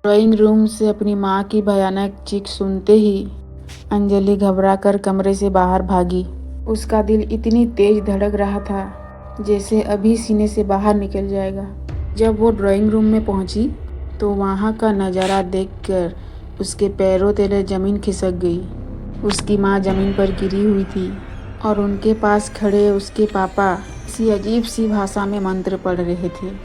Drawing room से अपनी माँ की भयानक चीख सुनते ही अंजलि घबराकर कमरे से बाहर भागी। उसका दिल इतनी तेज धड़क रहा था जैसे अभी सीने से बाहर निकल जाएगा। जब वो ड्राइंग रूम में पहुंची तो वहाँ का नज़ारा देखकर उसके पैरों तले ज़मीन खिसक गई। उसकी माँ ज़मीन पर गिरी हुई थी और उनके पास खड़े उसके पापा किसी अजीब सी भाषा में मंत्र पढ़ रहे थे।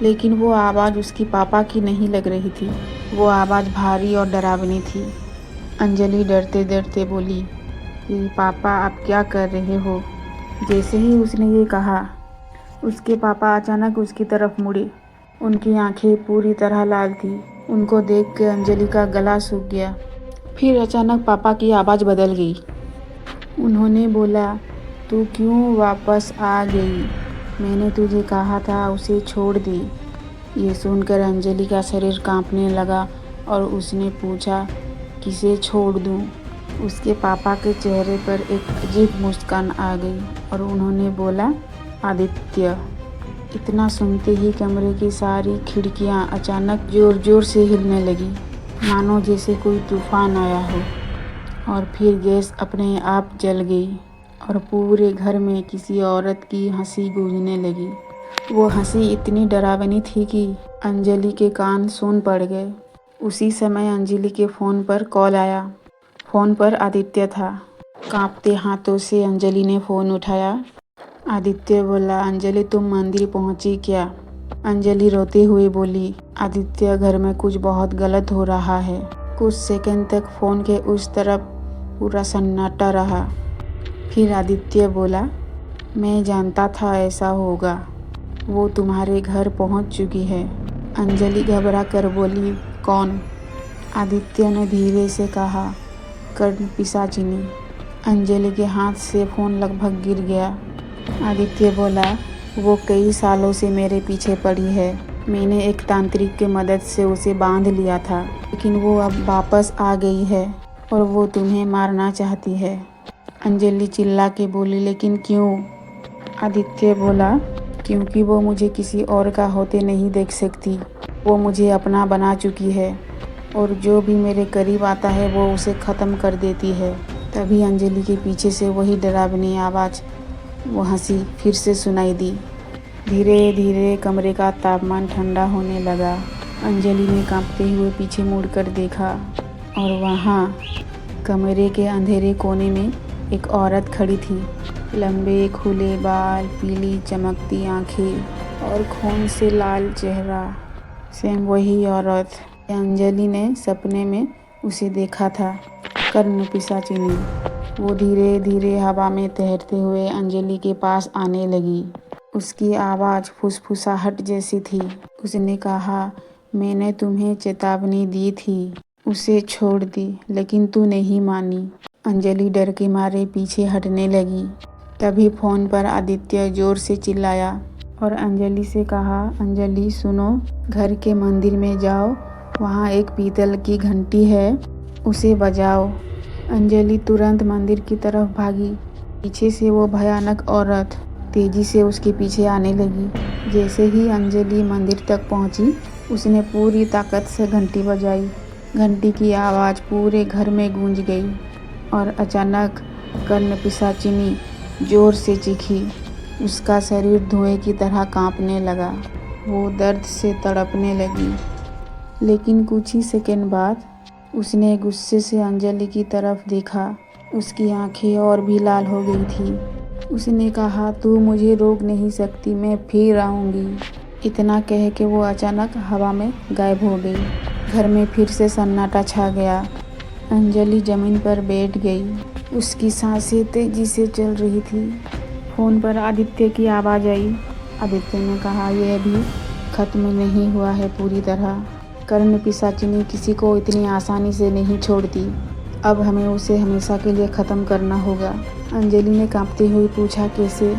लेकिन वो आवाज़ उसकी पापा की नहीं लग रही थी। वो आवाज़ भारी और डरावनी थी। अंजलि डरते डरते बोली कि पापा आप क्या कर रहे हो। जैसे ही उसने ये कहा उसके पापा अचानक उसकी तरफ मुड़े। उनकी आंखें पूरी तरह लाल थी। उनको देख के अंजलि का गला सूख गया। फिर अचानक पापा की आवाज़ बदल गई। उन्होंने बोला, तू क्यों वापस आ गई? मैंने तुझे कहा था उसे छोड़ दे। ये सुनकर अंजलि का शरीर कांपने लगा और उसने पूछा, किसे छोड़ दूँ? उसके पापा के चेहरे पर एक अजीब मुस्कान आ गई और उन्होंने बोला, आदित्य। इतना सुनते ही कमरे की सारी खिड़कियाँ अचानक ज़ोर ज़ोर से हिलने लगी, मानो जैसे कोई तूफान आया हो। और फिर गैस अपने आप जल गई और पूरे घर में किसी औरत की हंसी गूंजने लगी। वो हंसी इतनी डरावनी थी कि अंजलि के कान सून पड़ गए। उसी समय अंजलि के फ़ोन पर कॉल आया। फ़ोन पर आदित्य था। कांपते हाथों से अंजलि ने फ़ोन उठाया। आदित्य बोला, अंजलि तुम मंदिर पहुंची क्या? अंजलि रोते हुए बोली, आदित्य घर में कुछ बहुत गलत हो रहा है। कुछ सेकंड तक फ़ोन के उस तरफ पूरा सन्नाटा रहा। फिर आदित्य बोला, मैं जानता था ऐसा होगा। वो तुम्हारे घर पहुंच चुकी है। अंजलि घबरा कर बोली, कौन? आदित्य ने धीरे से कहा, कर्ण पिशाचिनी। अंजलि के हाथ से फ़ोन लगभग गिर गया। आदित्य बोला, वो कई सालों से मेरे पीछे पड़ी है। मैंने एक तांत्रिक की मदद से उसे बांध लिया था, लेकिन वो अब वापस आ गई है और वो तुम्हें मारना चाहती है। अंजलि चिल्ला के बोली, लेकिन क्यों? आदित्य बोला, क्योंकि वो मुझे किसी और का होते नहीं देख सकती। वो मुझे अपना बना चुकी है और जो भी मेरे करीब आता है वो उसे ख़त्म कर देती है। तभी अंजलि के पीछे से वही डरावनी आवाज़, वो हंसी फिर से सुनाई दी। धीरे धीरे कमरे का तापमान ठंडा होने लगा। अंजलि ने कांपते हुए पीछे मुड़कर देखा और वहाँ कमरे के अंधेरे कोने में एक औरत खड़ी थी। लंबे खुले बाल, पीली चमकती आंखें और खून से लाल चेहरा। सेम वही औरत अंजलि ने सपने में उसे देखा था, कर्ण पिशाचिनी। वो धीरे धीरे हवा में तैरते हुए अंजलि के पास आने लगी। उसकी आवाज़ फुसफुसाहट जैसी थी। उसने कहा, मैंने तुम्हें चेतावनी दी थी, उसे छोड़ दी, लेकिन तू नहीं मानी। अंजलि डर के मारे पीछे हटने लगी। तभी फ़ोन पर आदित्य ज़ोर से चिल्लाया और अंजलि से कहा, अंजलि सुनो, घर के मंदिर में जाओ, वहाँ एक पीतल की घंटी है, उसे बजाओ। अंजलि तुरंत मंदिर की तरफ भागी। पीछे से वो भयानक औरत तेज़ी से उसके पीछे आने लगी। जैसे ही अंजलि मंदिर तक पहुंची, उसने पूरी ताकत से घंटी बजाई। घंटी की आवाज़ पूरे घर में गूंज गई और अचानक कर्ण पिशाचिनी ज़ोर से चीखी। उसका शरीर धुएं की तरह कांपने लगा। वो दर्द से तड़पने लगी। लेकिन कुछ ही सेकंड बाद उसने गुस्से से अंजलि की तरफ देखा। उसकी आंखें और भी लाल हो गई थी। उसने कहा, तू मुझे रोक नहीं सकती, मैं फिर आऊँगी। इतना कह के वो अचानक हवा में गायब हो गई। घर में फिर से सन्नाटा छा गया। अंजलि ज़मीन पर बैठ गई। उसकी सांसें तेजी से चल रही थी। फ़ोन पर आदित्य की आवाज़ आई। आदित्य ने कहा, यह अभी ख़त्म नहीं हुआ है पूरी तरह। कर्ण पिशाचिनी किसी को इतनी आसानी से नहीं छोड़ती। अब हमें उसे हमेशा के लिए ख़त्म करना होगा। अंजलि ने कांपते हुए पूछा, कैसे?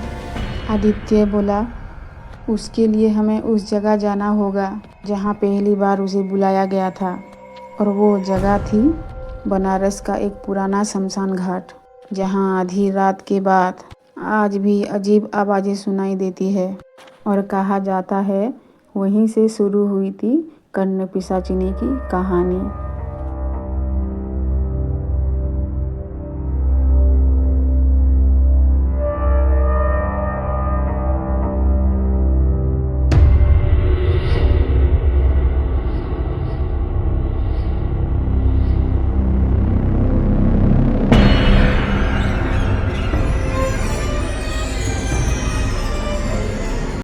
आदित्य बोला, उसके लिए हमें उस जगह जाना होगा जहाँ पहली बार उसे बुलाया गया था। और वो जगह थी बनारस का एक पुराना शमशान घाट, जहाँ आधी रात के बाद आज भी अजीब आवाज़ें सुनाई देती है और कहा जाता है वहीं से शुरू हुई थी कर्ण पिशाचिनी की कहानी।